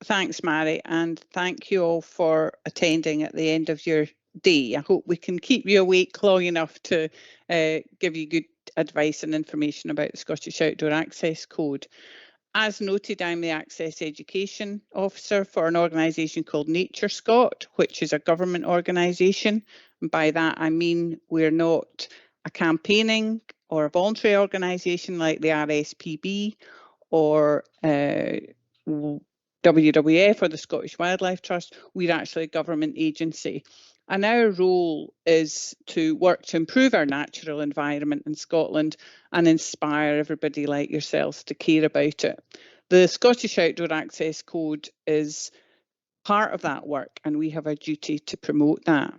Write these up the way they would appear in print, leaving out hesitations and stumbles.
Thanks, Mary, and thank you all for attending at the end of your day. I hope we can keep you awake long enough to give you good advice and information about the Scottish Outdoor Access Code. As noted, I'm the Access Education Officer for an organisation called NatureScot, which is a government organisation. And by that, I mean we're not a campaigning or a voluntary organisation like the RSPB or WWF or the Scottish Wildlife Trust. We're actually a government agency. And our role is to work to improve our natural environment in Scotland and inspire everybody like yourselves to care about it. The Scottish Outdoor Access Code is part of that work, and we have a duty to promote that.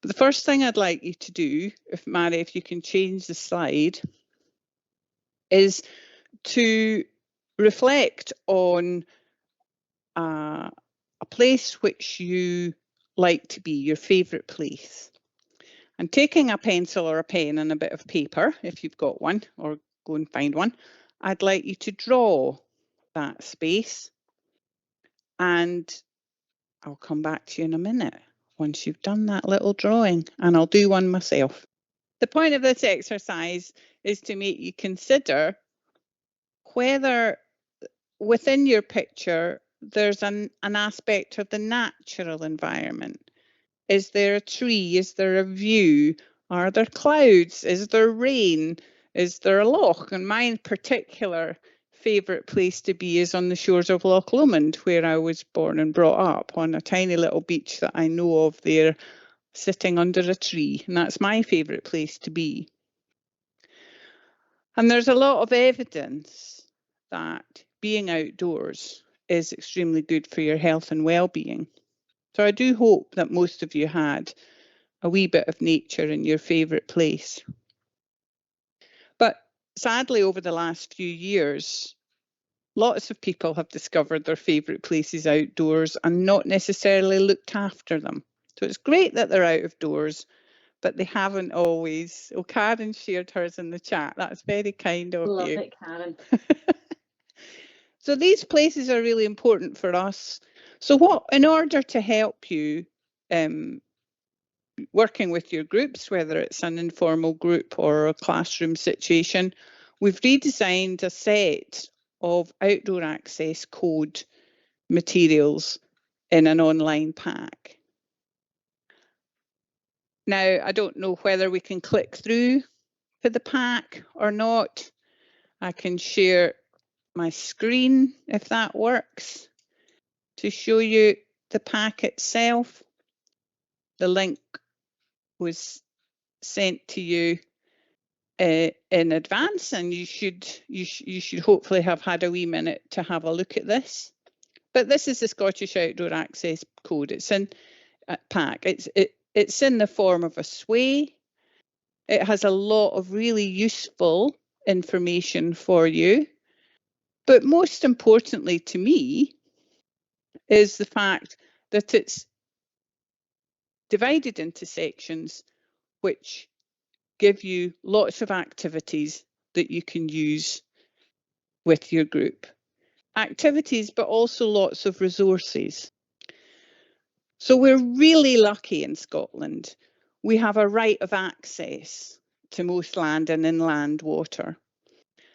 But the first thing I'd like you to do, Mary, if you can change the slide, is to reflect on a place which you like to be, your favourite place. And taking a pencil or a pen and a bit of paper, if you've got one, or go and find one, I'd like you to draw that space. And I'll come back to you in a minute once you've done that little drawing, and I'll do one myself. The point of this exercise is to make you consider whether within your picture there's an aspect of the natural environment. Is there a tree? Is there a view? Are there clouds? Is there rain? Is there a loch? And my particular favourite place to be is on the shores of Loch Lomond, where I was born and brought up, on a tiny little beach that I know of there, sitting under a tree. And that's my favourite place to be. And there's a lot of evidence that being outdoors is extremely good for your health and well-being. So I do hope that most of you had a wee bit of nature in your favourite place. But sadly, over the last few years, lots of people have discovered their favourite places outdoors and not necessarily looked after them. So it's great that they're out of doors, but they haven't always. Oh, Karen shared hers in the chat. That's very kind of you. Love it, Karen. So these places are really important for us. So in order to help you working with your groups, whether it's an informal group or a classroom situation, we've redesigned a set of outdoor access code materials in an online pack. Now, I don't know whether we can click through to the pack or not. I can share my screen if that works to show you the pack itself. The link was sent to you in advance, and you should hopefully have had a wee minute to have a look at this. But this is the Scottish Outdoor Access Code. It's in a pack. It's in the form of a sway. It has a lot of really useful information for you. But most importantly to me is the fact that it's divided into sections which give you lots of activities that you can use with your group. Activities, but also lots of resources. So we're really lucky in Scotland. We have a right of access to most land and inland water.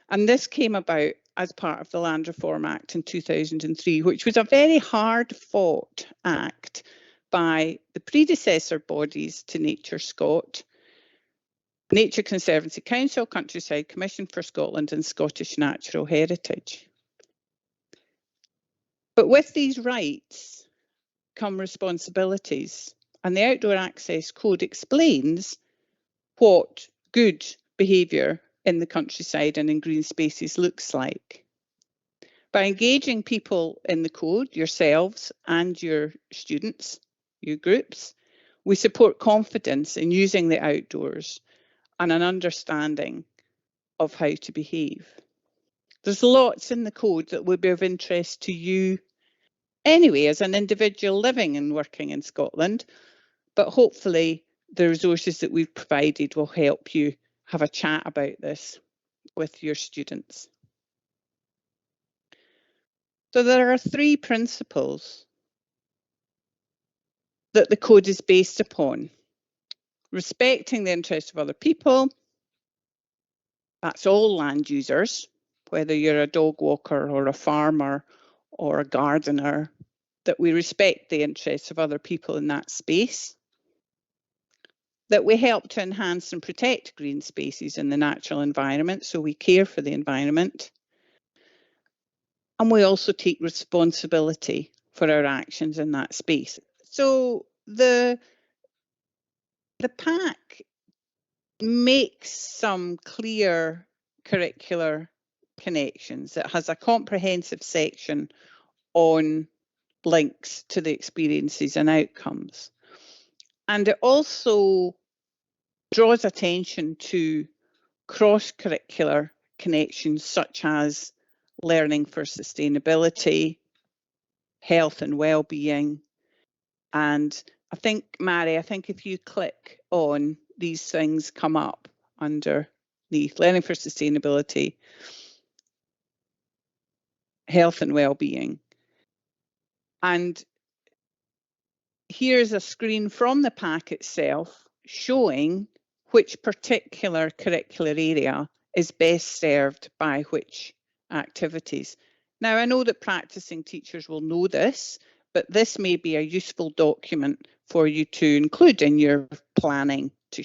And this came about as part of the Land Reform Act in 2003, which was a very hard fought act by the predecessor bodies to NatureScot, Nature Conservancy Council, Countryside Commission for Scotland and Scottish Natural Heritage. But with these rights come responsibilities, and the Outdoor Access Code explains what good behaviour in the countryside and in green spaces looks like. By engaging people in the code, yourselves and your students, your groups, we support confidence in using the outdoors and an understanding of how to behave. There's lots in the code that would be of interest to you anyway as an individual living and working in Scotland, but hopefully the resources that we've provided will help you have a chat about this with your students. So there are 3 principles that the code is based upon. Respecting the interests of other people, that's all land users, whether you're a dog walker or a farmer or a gardener, that we respect the interests of other people in that space, that we help to enhance and protect green spaces in the natural environment, so we care for the environment, and we also take responsibility for our actions in that space. So the pack makes some clear curricular connections. It has a comprehensive section on links to the experiences and outcomes. And it also draws attention to cross-curricular connections such as learning for sustainability, health and well-being. And I think, Mary, if you click on these things come up underneath learning for sustainability, health and well-being. And here's a screen from the pack itself showing which particular curricular area is best served by which activities. Now, I know that practicing teachers will know this, but this may be a useful document for you to include in your planning to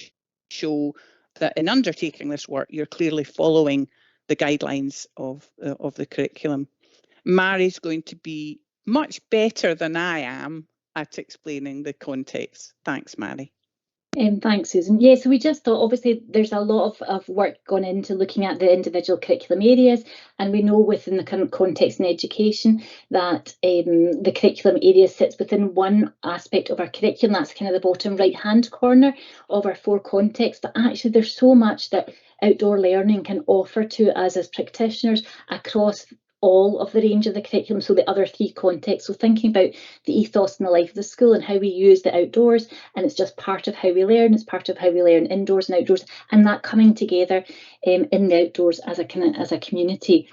show that in undertaking this work, you're clearly following the guidelines of the curriculum. Mary's going to be much better than I am at explaining the context. Thanks, Mary. Thanks, Susan. Yeah, so we just thought, obviously, there's a lot of work gone into looking at the individual curriculum areas, and we know within the current context in education that the curriculum area sits within one aspect of our curriculum. That's kind of the bottom right-hand corner of our 4 contexts, but actually there's so much that outdoor learning can offer to us as practitioners across all of the range of the curriculum, so the other 3 contexts. So thinking about the ethos and the life of the school and how we use the outdoors, and it's just part of how we learn, it's part of how we learn indoors and outdoors, and that coming together in the outdoors as a community.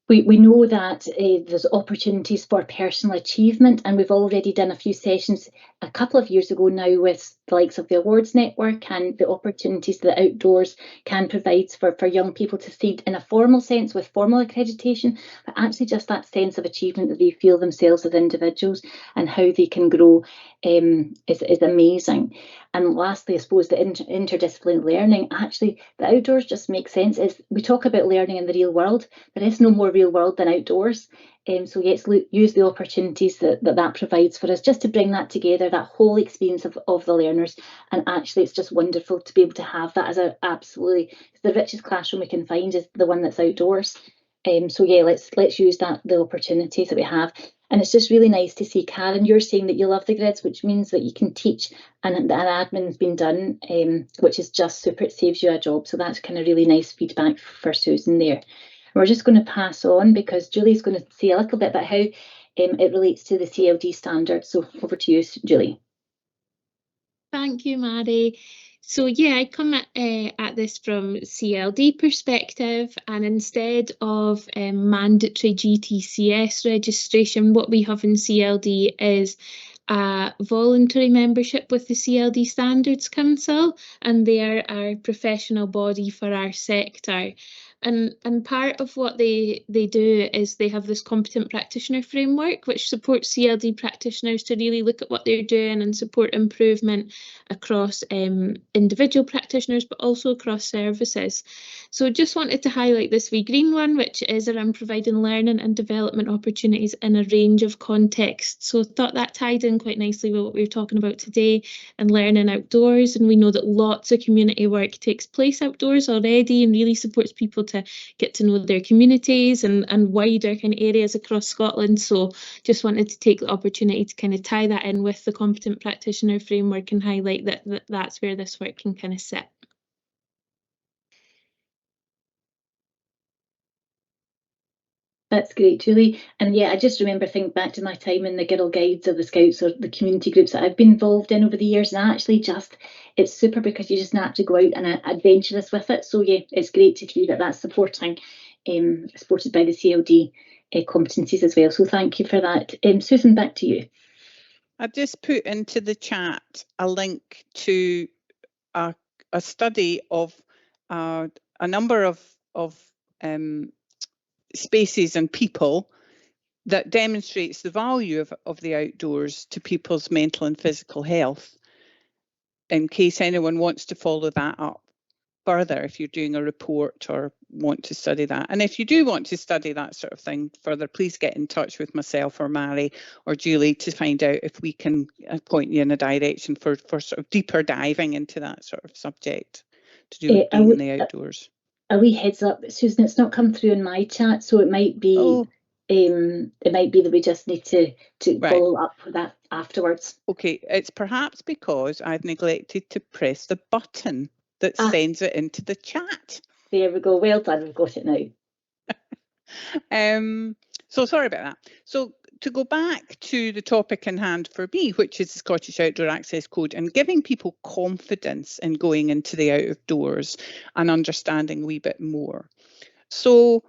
We know that there's opportunities for personal achievement, and we've already done a few sessions a couple of years ago now with the likes of the Awards Network and the opportunities that outdoors can provide for young people to see in a formal sense with formal accreditation, but actually just that sense of achievement that they feel themselves as individuals and how they can grow is amazing. And lastly, I suppose the interdisciplinary learning, actually the outdoors just makes sense. We talk about learning in the real world, there is no more real world than outdoors. So let's use the opportunities that provides for us just to bring that together, that whole experience of the learners. And actually it's just wonderful to be able to have that as it's the richest classroom we can find is the one that's outdoors. So yeah, let's use the opportunities that we have. And it's just really nice to see, Karen, you're saying that you love the grids, which means that you can teach and an admin's been done, which is just super. It saves you a job. So that's kind of really nice feedback for Susan there. We're just going to pass on because Julie's going to say a little bit about how it relates to the CLD standard. So over to you, Julie. Thank you, Mary. So yeah, I come at this from CLD perspective, and instead of mandatory GTCS registration, what we have in CLD is a voluntary membership with the CLD Standards Council, and they are our professional body for our sector. And part of what they do is they have this competent practitioner framework, which supports CLD practitioners to really look at what they're doing and support improvement across individual practitioners, but also across services. So just wanted to highlight this wee green one, which is around providing learning and development opportunities in a range of contexts. So I thought that tied in quite nicely with what we were talking about today and learning outdoors. And we know that lots of community work takes place outdoors already and really supports people to get to know their communities and wider kind of areas across Scotland. So just wanted to take the opportunity to kind of tie that in with the competent practitioner framework and highlight that's where this work can kind of sit. That's great, Julie. And yeah, I just remember thinking back to my time in the Girl Guides of the Scouts or the community groups that I've been involved in over the years, and actually it's super because you just naturally go out and adventurous with it. So yeah, it's great to see that that's supported by the CLD competencies as well. So thank you for that. Susan, back to you. I've just put into the chat a link to a study of a number of spaces and people that demonstrates the value of the outdoors to people's mental and physical health, in case anyone wants to follow that up further, if you're doing a report or want to study that. And if you do want to study that sort of thing further, please get in touch with myself or Mary or Julie to find out if we can point you in a direction for sort of deeper diving into that sort of subject to do with being in the outdoors. A wee heads up, Susan, it's not come through in my chat, so it might be it might be that we just need to follow up with that afterwards. Okay, it's perhaps because I've neglected to press the button that sends it into the chat. There we go. Well done. We've got it now. So sorry about that. So to go back to the topic in hand for me, which is the Scottish Outdoor Access Code, and giving people confidence in going into the outdoors and understanding a wee bit more. So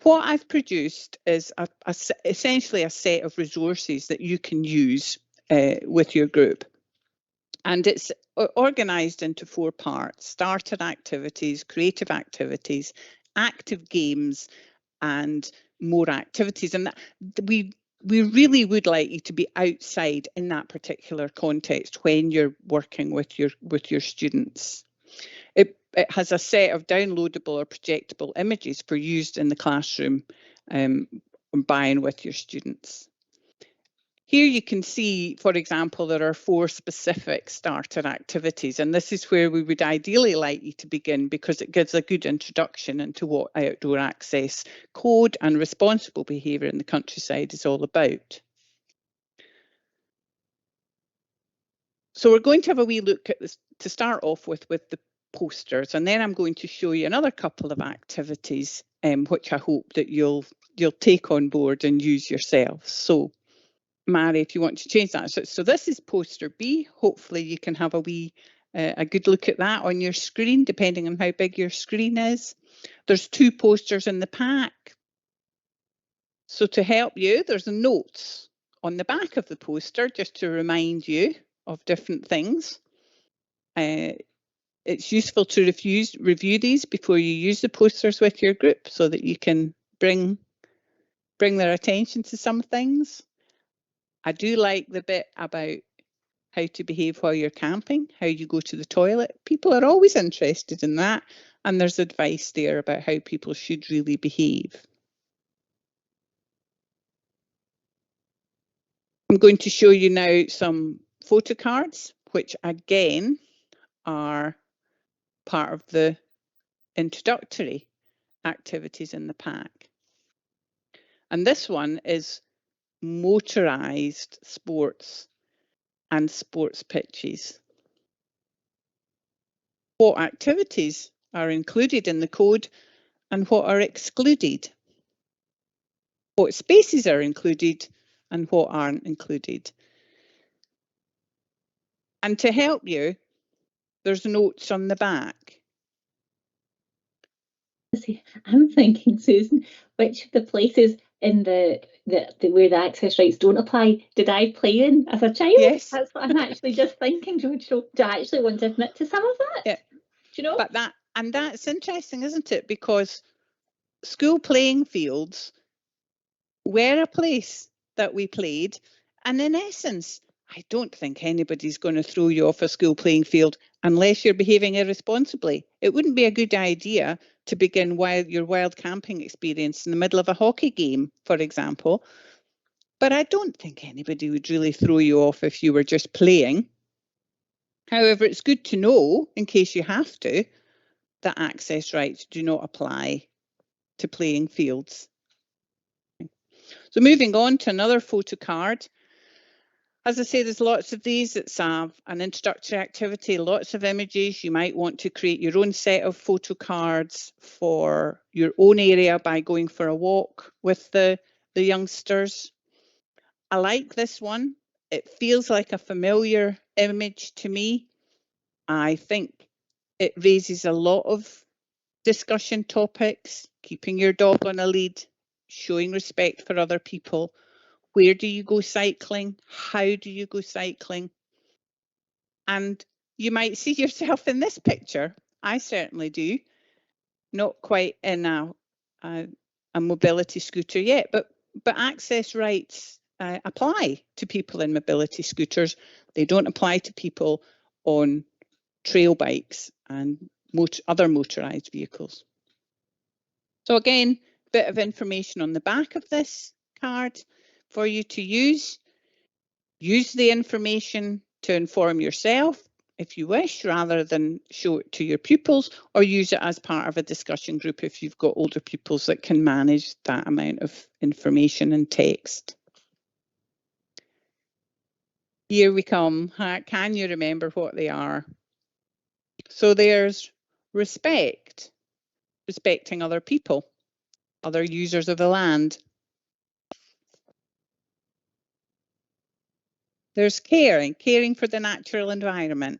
what I've produced is essentially a set of resources that you can use with your group. And it's organised into 4 parts: starter activities, creative activities, active games, and more activities. And we really would like you to be outside in that particular context when you're working with your students. It has a set of downloadable or projectable images for use in the classroom by and with your students. Here you can see, for example, there are 4 specific starter activities, and this is where we would ideally like you to begin because it gives a good introduction into what outdoor access code and responsible behaviour in the countryside is all about. So we're going to have a wee look at this to start off with the posters, and then I'm going to show you another couple of activities which I hope that you'll take on board and use yourselves. So Mary, if you want to change that. So this is poster B. Hopefully you can have a good look at that on your screen, depending on how big your screen is. There's 2 posters in the pack. So to help you, there's notes on the back of the poster just to remind you of different things. It's useful to review these before you use the posters with your group so that you can bring their attention to some things. I do like the bit about how to behave while you're camping, how you go to the toilet. People are always interested in that, and there's advice there about how people should really behave. I'm going to show you now some photo cards, which again are part of the introductory activities in the pack. And this one is motorised sports and sports pitches. What activities are included in the code and what are excluded? What spaces are included and what aren't included? And to help you, there's notes on the back. I'm thinking, Susan, which of the places in the where the access rights don't apply did I play in as a child? Yes. That's what I'm actually just thinking. Do I actually want to admit to some of that? Yeah. Do you know? But that's interesting, isn't it? Because school playing fields were a place that we played, and in essence, I don't think anybody's going to throw you off a school playing field unless you're behaving irresponsibly. It wouldn't be a good idea to begin your wild camping experience in the middle of a hockey game, for example. But I don't think anybody would really throw you off if you were just playing. However, it's good to know, in case you have to, that access rights do not apply to playing fields. So moving on to another photo card. As I say, there's lots of these. It's an introductory activity, lots of images. You might want to create your own set of photo cards for your own area by going for a walk with the youngsters. I like this one. It feels like a familiar image to me. I think it raises a lot of discussion topics: keeping your dog on a lead, showing respect for other people. Where do you go cycling? How do you go cycling? And you might see yourself in this picture. I certainly do. Not quite in a mobility scooter yet, but access rights apply to people in mobility scooters. They don't apply to people on trail bikes and other motorised vehicles. So again, a bit of information on the back of this card for you to use. Use the information to inform yourself if you wish, rather than show it to your pupils, or use it as part of a discussion group if you've got older pupils that can manage that amount of information and text. Here we come. Can you remember what they are? So there's respect, respecting other people, other users of the land. There's caring, caring for the natural environment.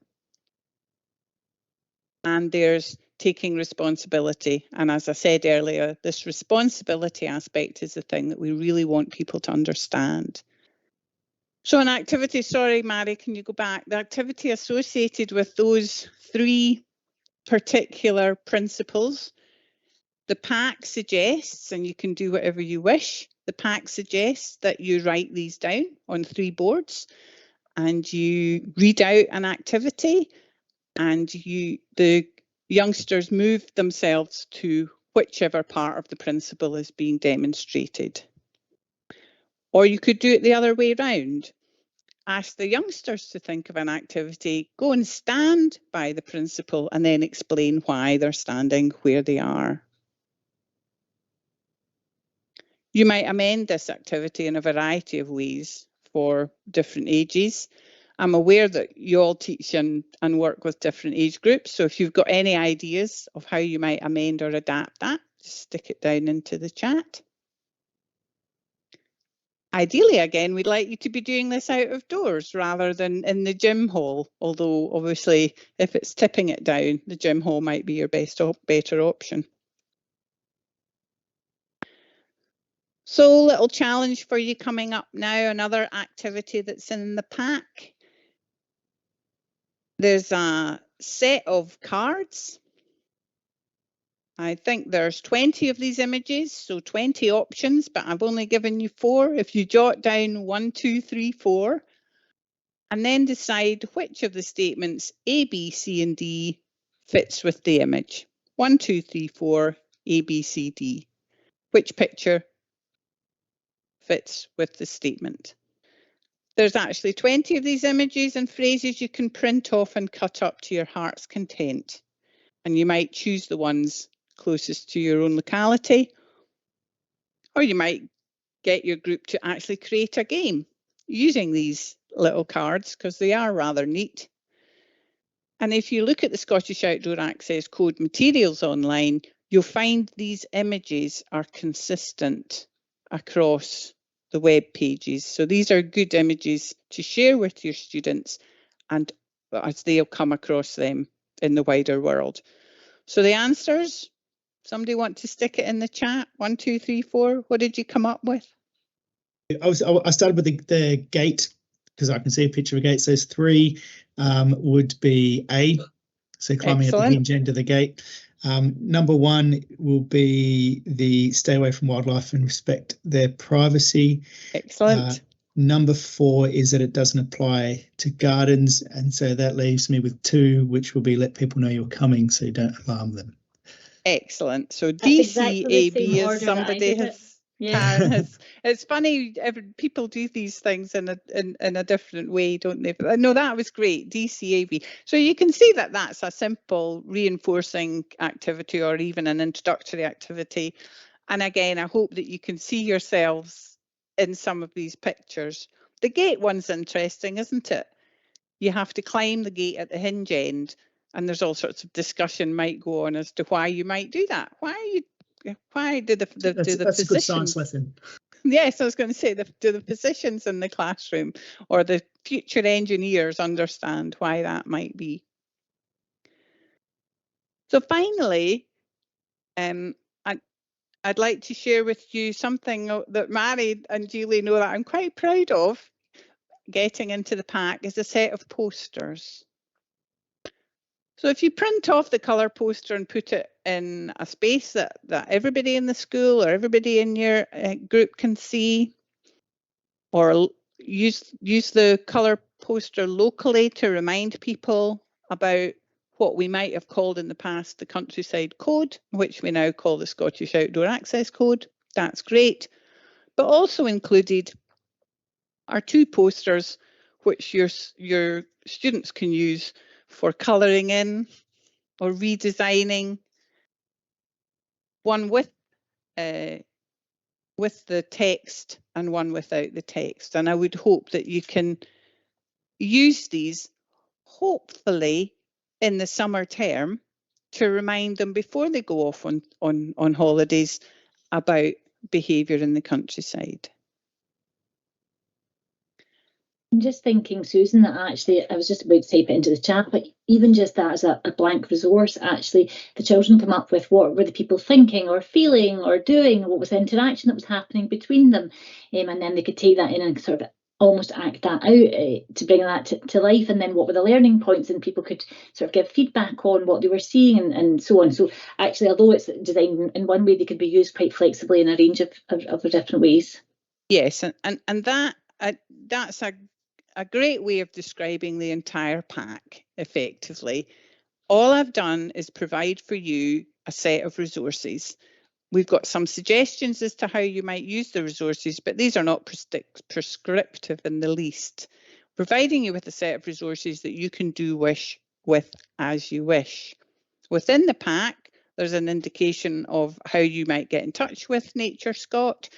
And there's taking responsibility. And as I said earlier, this responsibility aspect is the thing that we really want people to understand. So an activity, sorry, Mary, can you go back? The activity associated with those 3 particular principles, the pack suggests, and you can do whatever you wish, the pack suggests that you write these down on 3 boards and you read out an activity, and the youngsters move themselves to whichever part of the principle is being demonstrated. Or you could do it the other way round. Ask the youngsters to think of an activity, go and stand by the principle, and then explain why they're standing where they are. You might amend this activity in a variety of ways for different ages. I'm aware that you all teach and work with different age groups, so if you've got any ideas of how you might amend or adapt that, just stick it down into the chat. Ideally, again, we'd like you to be doing this out of doors rather than in the gym hall, although obviously if it's tipping it down, the gym hall might be your better option. So, little challenge for you coming up now, another activity that's in the pack. There's a set of cards. I think there's 20 of these images, so 20 options, but I've only given you 4. If you jot down 1, 2, 3, 4, and then decide which of the statements A, B, C, and D fits with the image. 1, 2, 3, 4, A, B, C, D. Which picture fits with the statement? There's actually 20 of these images and phrases you can print off and cut up to your heart's content. And you might choose the ones closest to your own locality, or you might get your group to actually create a game using these little cards because they are rather neat. And if you look at the Scottish Outdoor Access Code materials online, you'll find these images are consistent across the web pages. So these are good images to share with your students and as they'll come across them in the wider world. So the answers, somebody want to stick it in the chat? 1, 2, 3, 4. What did you come up with? I started with the gate because I can see a picture of a gate. So there's 3 would be A, so climbing up the hinge end of the gate. Number 1 will be the stay away from wildlife and respect their privacy. Excellent. Number 4 is that it doesn't apply to gardens, and so that leaves me with 2, which will be let people know you're coming so you don't alarm them. Excellent. So That's exactly the DCAB same is order that I somebody did has. it. Yeah. Karen has. It's funny, people do these things in a different way, don't they? But no, that was great. DCAB. So you can see that that's a simple reinforcing activity or even an introductory activity. And again, I hope that you can see yourselves in some of these pictures. The gate one's interesting, isn't it? You have to climb the gate at the hinge end, and there's all sorts of discussion might go on as to why you might do that. Why do the That's a good science lesson. Yes, I was going to say, do the physicians in the classroom or the future engineers understand why that might be? So finally, I'd like to share with you something that Mary and Julie know that I'm quite proud of getting into the pack is a set of posters. So if you print off the colour poster and put it in a space that everybody in the school or everybody in your group can see, or use the colour poster locally to remind people about what we might have called in the past the Countryside Code, which we now call the Scottish Outdoor Access Code. That's great. But also included are 2 posters which your students can use for colouring in or redesigning, one with the text and one without the text. And I would hope that you can use these, hopefully, in the summer term to remind them before they go off on holidays about behaviour in the countryside. I'm just thinking, Susan, that actually I was just about to type it into the chat, but even just that as a blank resource, actually the children come up with what were the people thinking or feeling or doing, what was the interaction that was happening between them, and then they could take that in and sort of almost act that out to bring that to life, and then what were the learning points, and people could sort of give feedback on what they were seeing and so on. So actually, although it's designed in one way, they could be used quite flexibly in a range of different ways. Yes, and that's a great way of describing the entire pack effectively. All I've done is provide for you a set of resources. We've got some suggestions as to how you might use the resources, but these are not prescriptive in the least. Providing you with a set of resources that you can do with as you wish. Within the pack, there's an indication of how you might get in touch with Nature Scot.